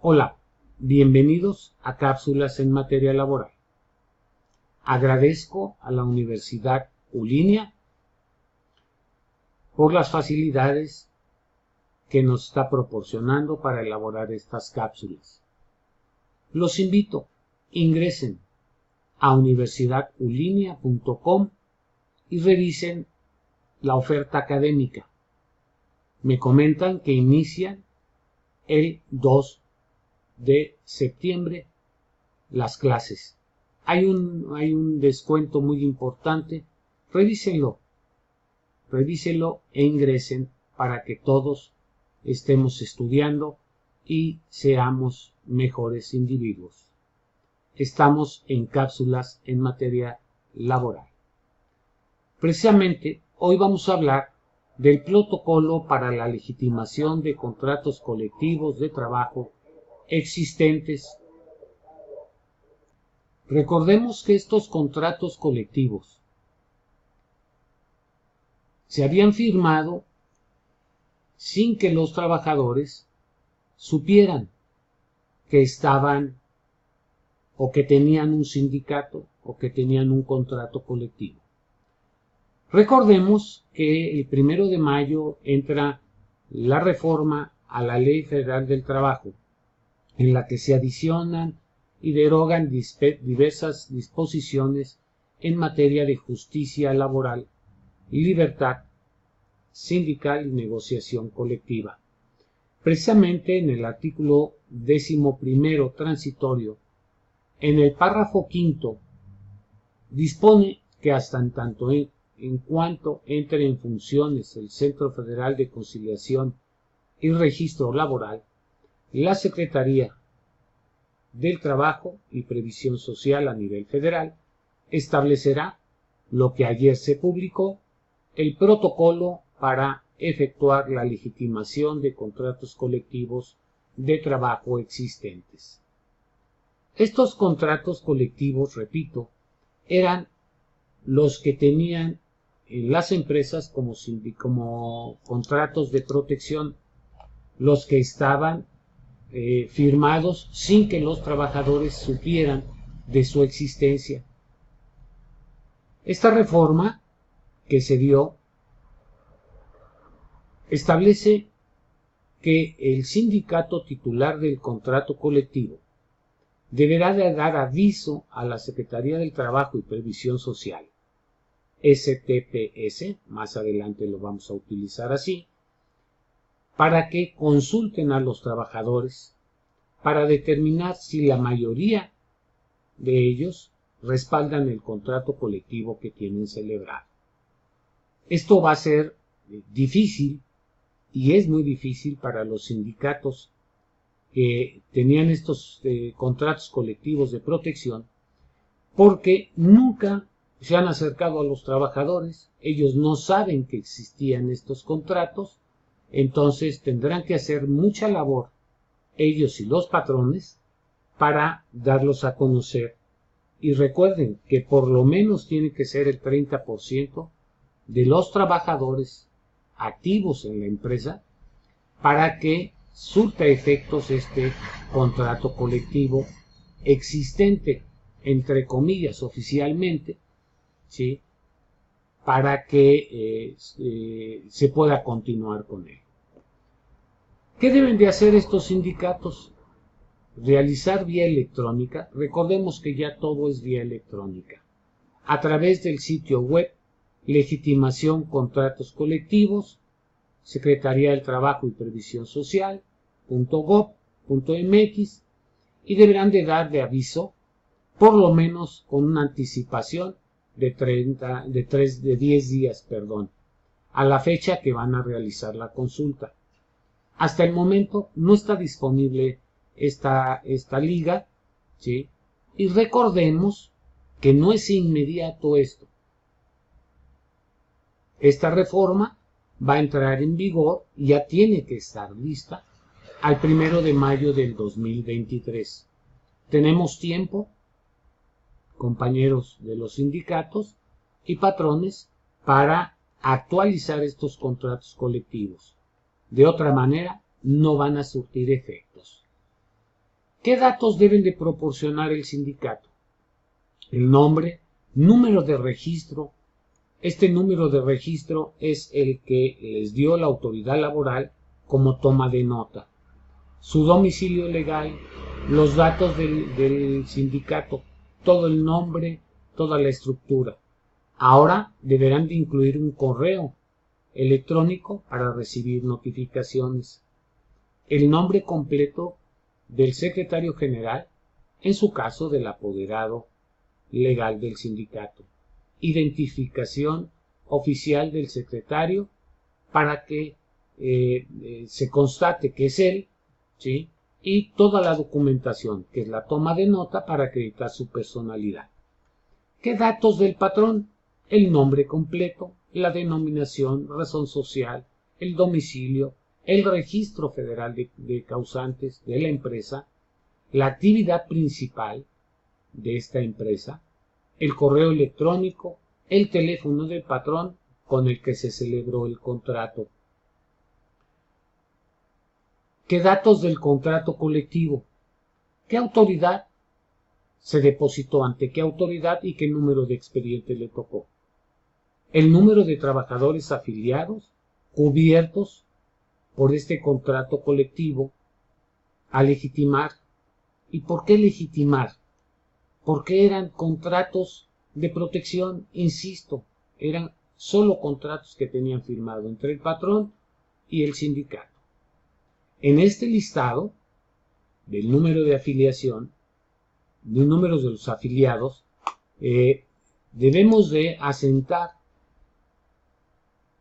Hola, bienvenidos a Cápsulas en Materia Laboral. Agradezco a la Universidad Ulinia por las facilidades que nos está proporcionando para elaborar estas cápsulas. Los invito, ingresen a universidadulinia.com y revisen la oferta académica. Me comentan que inician el 2 de septiembre las clases. Hay un descuento muy importante. Revísenlo e ingresen para que todos estemos estudiando y seamos mejores individuos. Estamos en Cápsulas en Materia Laboral. Precisamente hoy vamos a hablar del protocolo para la legitimación de contratos colectivos de trabajo existentes. Recordemos que estos contratos colectivos se habían firmado sin que los trabajadores supieran que estaban o que tenían un sindicato o que tenían un contrato colectivo. Recordemos que el 1 de mayo entra la reforma a la Ley Federal del Trabajo, en la que se adicionan y derogan diversas disposiciones en materia de justicia laboral, libertad sindical y negociación colectiva. Precisamente en el artículo 11º transitorio, en el párrafo 5, dispone que hasta en cuanto entre en funciones el Centro Federal de Conciliación y Registro Laboral, la Secretaría del Trabajo y Previsión Social a nivel federal establecerá lo que ayer se publicó, el protocolo para efectuar la legitimación de contratos colectivos de trabajo existentes. Estos contratos colectivos, repito, eran los que tenían las empresas como contratos de protección, los que estaban firmados sin que los trabajadores supieran de su existencia. Esta reforma que se dio establece que el sindicato titular del contrato colectivo deberá de dar aviso a la Secretaría del Trabajo y Previsión Social, STPS, más adelante lo vamos a utilizar así, para que consulten a los trabajadores para determinar si la mayoría de ellos respaldan el contrato colectivo que tienen celebrado. Esto va a ser difícil y es muy difícil para los sindicatos que tenían estos contratos colectivos de protección, porque nunca se han acercado a los trabajadores, ellos no saben que existían estos contratos, entonces tendrán que hacer mucha labor ellos y los patrones para darlos a conocer. Y recuerden que por lo menos tiene que ser el 30% de los trabajadores activos en la empresa para que surta efectos este contrato colectivo existente, entre comillas, oficialmente, ¿sí?, para que se pueda continuar con él. ¿Qué deben de hacer estos sindicatos? Realizar vía electrónica. Recordemos que ya todo es vía electrónica. A través del sitio web Legitimación Contratos Colectivos, Secretaría del Trabajo y Previsión Social, .gov.mx, y deberán de dar de aviso, por lo menos con una anticipación de 10 días, a la fecha que van a realizar la consulta. Hasta el momento no está disponible esta liga, ¿sí? Y recordemos que no es inmediato esto. Esta reforma va a entrar en vigor y ya tiene que estar lista al 1 de mayo del 2023. Tenemos tiempo, compañeros de los sindicatos y patrones, para actualizar estos contratos colectivos. De otra manera, no van a surtir efectos. ¿Qué datos deben de proporcionar el sindicato? El nombre, número de registro. Este número de registro es el que les dio la autoridad laboral como toma de nota. Su domicilio legal, los datos del sindicato, todo el nombre, toda la estructura. Ahora deberán de incluir un correo electrónico para recibir notificaciones. El nombre completo del secretario general, en su caso del apoderado legal del sindicato. Identificación oficial del secretario para que se constate que es él, ¿sí? Y toda la documentación, que es la toma de nota para acreditar su personalidad. ¿Qué datos del patrón? El nombre completo, la denominación, razón social, el domicilio, el registro federal de causantes de la empresa, la actividad principal de esta empresa, el correo electrónico, el teléfono del patrón con el que se celebró el contrato. ¿Qué datos del contrato colectivo? ¿Qué autoridad se depositó ante qué autoridad y qué número de expediente le tocó? El número de trabajadores afiliados cubiertos por este contrato colectivo a legitimar. ¿Y por qué legitimar? Porque eran contratos de protección, insisto, eran solo contratos que tenían firmado entre el patrón y el sindicato. En este listado del número de afiliación, de números de los afiliados, debemos de asentar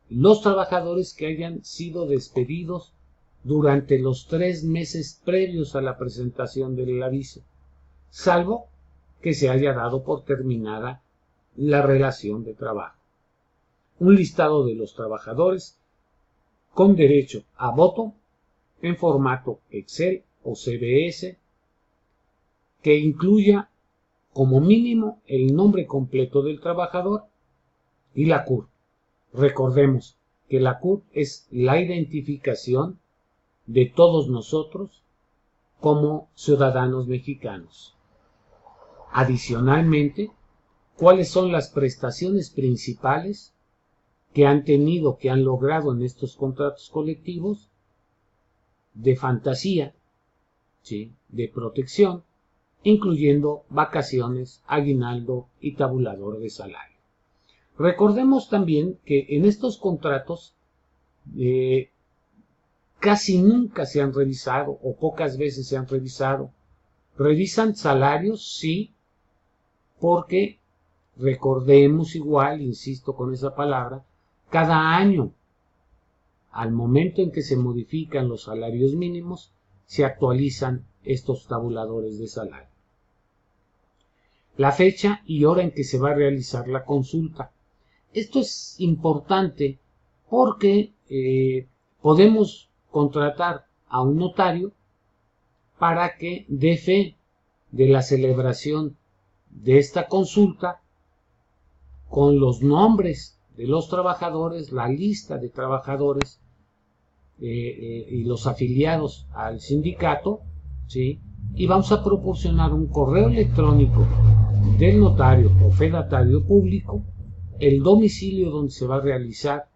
los trabajadores que hayan sido despedidos durante los 3 meses previos a la presentación del aviso, salvo que se haya dado por terminada la relación de trabajo. Un listado de los trabajadores con derecho a voto en formato Excel o CBS que incluya como mínimo el nombre completo del trabajador y la CURP. Recordemos que la CURP es la identificación de todos nosotros como ciudadanos mexicanos. Adicionalmente, ¿cuáles son las prestaciones principales que han tenido, que han logrado en estos contratos colectivos de fantasía, ¿sí?, de protección, incluyendo vacaciones, aguinaldo y tabulador de salario? Recordemos también que en estos contratos casi nunca se han revisado o pocas veces se han revisado. Revisan salarios, sí, porque recordemos igual, insisto con esa palabra, cada año, al momento en que se modifican los salarios mínimos, se actualizan estos tabuladores de salario. La fecha y hora en que se va a realizar la consulta. Esto es importante porque podemos contratar a un notario para que dé fe de la celebración de esta consulta con los nombres de los trabajadores, la lista de trabajadores y los afiliados al sindicato, ¿sí? Y vamos a proporcionar un correo electrónico del notario o fedatario público, el domicilio donde se va a realizar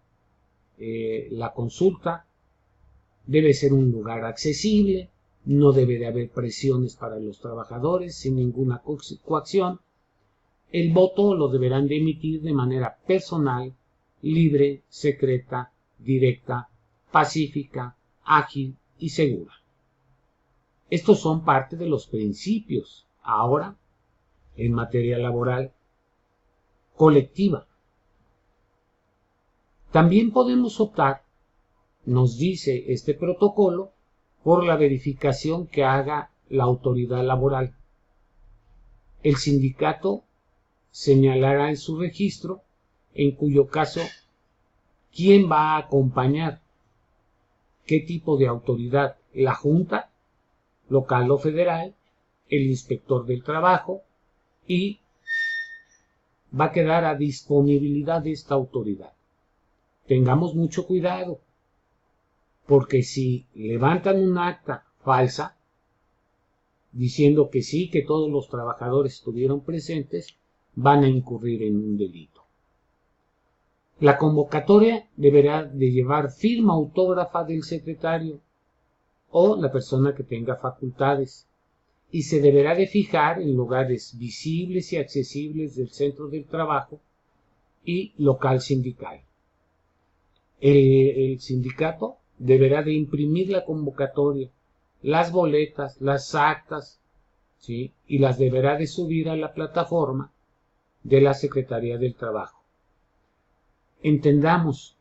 la consulta. Debe ser un lugar accesible, no debe de haber presiones para los trabajadores, sin ninguna coacción. El voto lo deberán de emitir de manera personal, libre, secreta, directa, pacífica, ágil y segura. Estos son parte de los principios, ahora, en materia laboral colectiva. También podemos optar, nos dice este protocolo, por la verificación que haga la autoridad laboral. El sindicato señalará en su registro, en cuyo caso, quién va a acompañar, qué tipo de autoridad, la Junta local o federal, el inspector del trabajo, y va a quedar a disponibilidad de esta autoridad. Tengamos mucho cuidado, porque si levantan un acta falsa, diciendo que sí, que todos los trabajadores estuvieron presentes, van a incurrir en un delito. La convocatoria deberá de llevar firma autógrafa del secretario o la persona que tenga facultades y se deberá de fijar en lugares visibles y accesibles del centro del trabajo y local sindical. El sindicato deberá de imprimir la convocatoria, las boletas, las actas, ¿sí? Y las deberá de subir a la plataforma de la Secretaría del Trabajo. Entendamos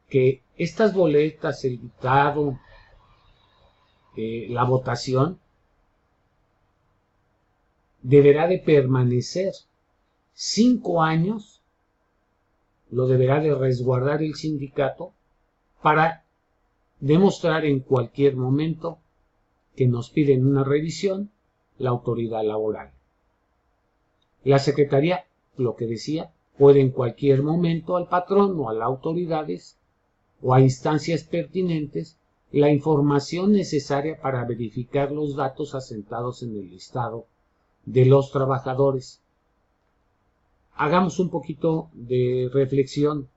que estas boletas, el dictado, la votación, deberá de permanecer 5 años, lo deberá de resguardar el sindicato para demostrar en cualquier momento que nos piden una revisión la autoridad laboral. La Secretaría, lo que decía, puede en cualquier momento al patrón o a las autoridades o a instancias pertinentes la información necesaria para verificar los datos asentados en el listado de los trabajadores. Hagamos un poquito de reflexión.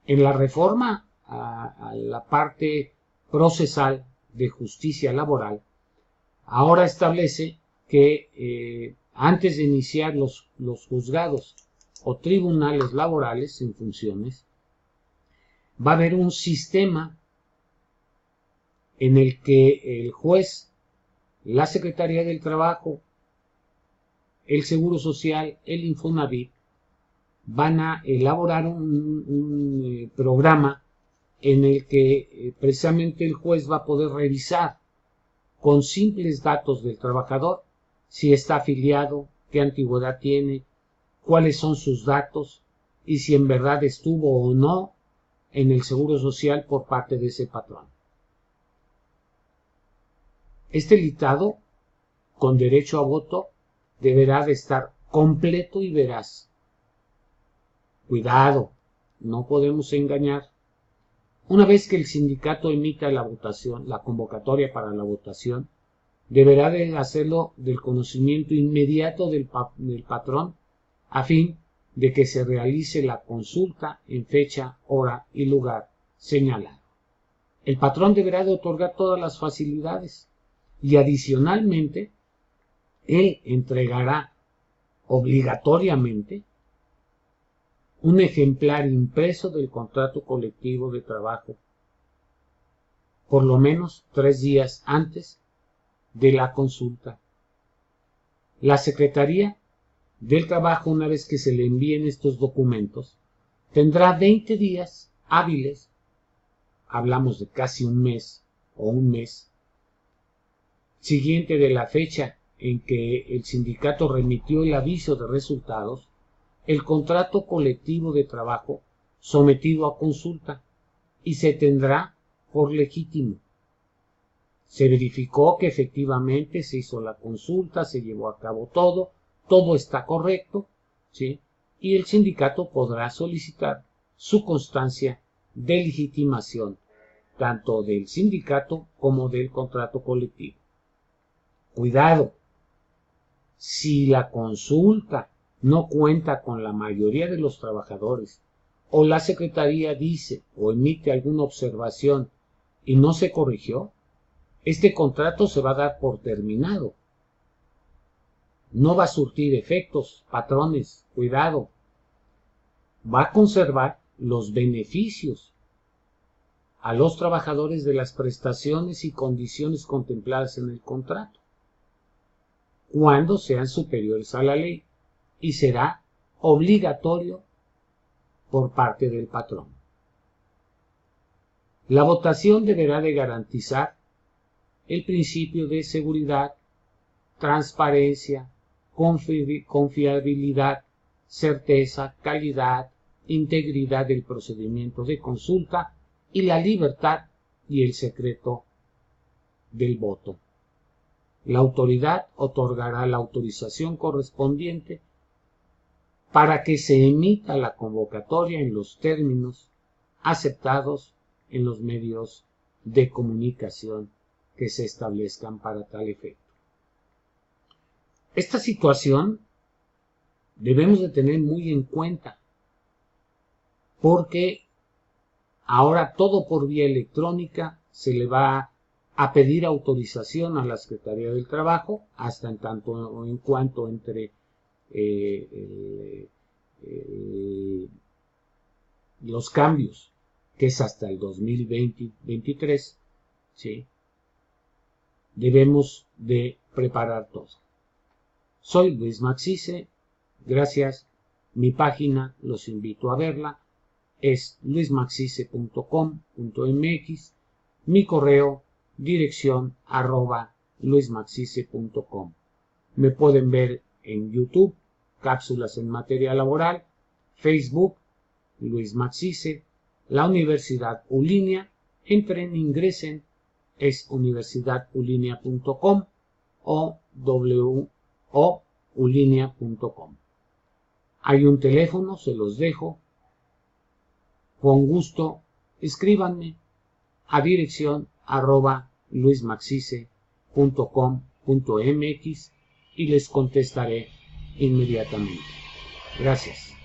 En la reforma a la parte procesal de justicia laboral, ahora establece que antes de iniciar los juzgados o tribunales laborales en funciones, va a haber un sistema en el que el juez, la Secretaría del Trabajo, el Seguro Social, el Infonavit, van a elaborar un programa en el que precisamente el juez va a poder revisar con simples datos del trabajador si está afiliado, qué antigüedad tiene, cuáles son sus datos y si en verdad estuvo o no en el Seguro Social por parte de ese patrón. Este listado, con derecho a voto, deberá de estar completo y veraz. Cuidado, no podemos engañar. Una vez que el sindicato emita la votación, la convocatoria para la votación, deberá de hacerlo del conocimiento inmediato del patrón a fin de que se realice la consulta en fecha, hora y lugar señalado. El patrón deberá de otorgar todas las facilidades y adicionalmente él entregará obligatoriamente un ejemplar impreso del contrato colectivo de trabajo por lo menos 3 días antes de la consulta. La Secretaría del Trabajo, una vez que se le envíen estos documentos, tendrá 20 días hábiles, hablamos de casi un mes o un mes, siguiente de la fecha en que el sindicato remitió el aviso de resultados, el contrato colectivo de trabajo sometido a consulta y se tendrá por legítimo. Se verificó que efectivamente se hizo la consulta, se llevó a cabo todo está correcto, ¿sí? Y el sindicato podrá solicitar su constancia de legitimación, tanto del sindicato como del contrato colectivo. Cuidado, si la consulta no cuenta con la mayoría de los trabajadores, o la Secretaría dice o emite alguna observación y no se corrigió, este contrato se va a dar por terminado. No va a surtir efectos, patrones, cuidado. Va a conservar los beneficios a los trabajadores de las prestaciones y condiciones contempladas en el contrato, cuando sean superiores a la ley, y será obligatorio por parte del patrón. La votación deberá de garantizar el principio de seguridad, transparencia, confiabilidad, certeza, calidad, integridad del procedimiento de consulta y la libertad y el secreto del voto. La autoridad otorgará la autorización correspondiente para que se emita la convocatoria en los términos aceptados en los medios de comunicación que se establezcan para tal efecto. Esta situación debemos de tener muy en cuenta, porque ahora todo por vía electrónica se le va a pedir autorización a la Secretaría del Trabajo, hasta en tanto o en cuanto entre los cambios, que es hasta el 2023, ¿sí? Debemos de preparar todo. Soy Luis Maxice, gracias. Mi página, los invito a verla, es luismaxice.com.mx, mi correo, dirección @luismaxice.com. Me pueden ver en YouTube, Cápsulas en Materia Laboral, Facebook, Luis Maxice, la Universidad Ulinea. Entren, ingresen, es universidadulinea.com o ulinea.com. Hay un teléfono, se los dejo. Con gusto, escríbanme a dirección @luismaxice.com.mx y les contestaré inmediatamente. Gracias.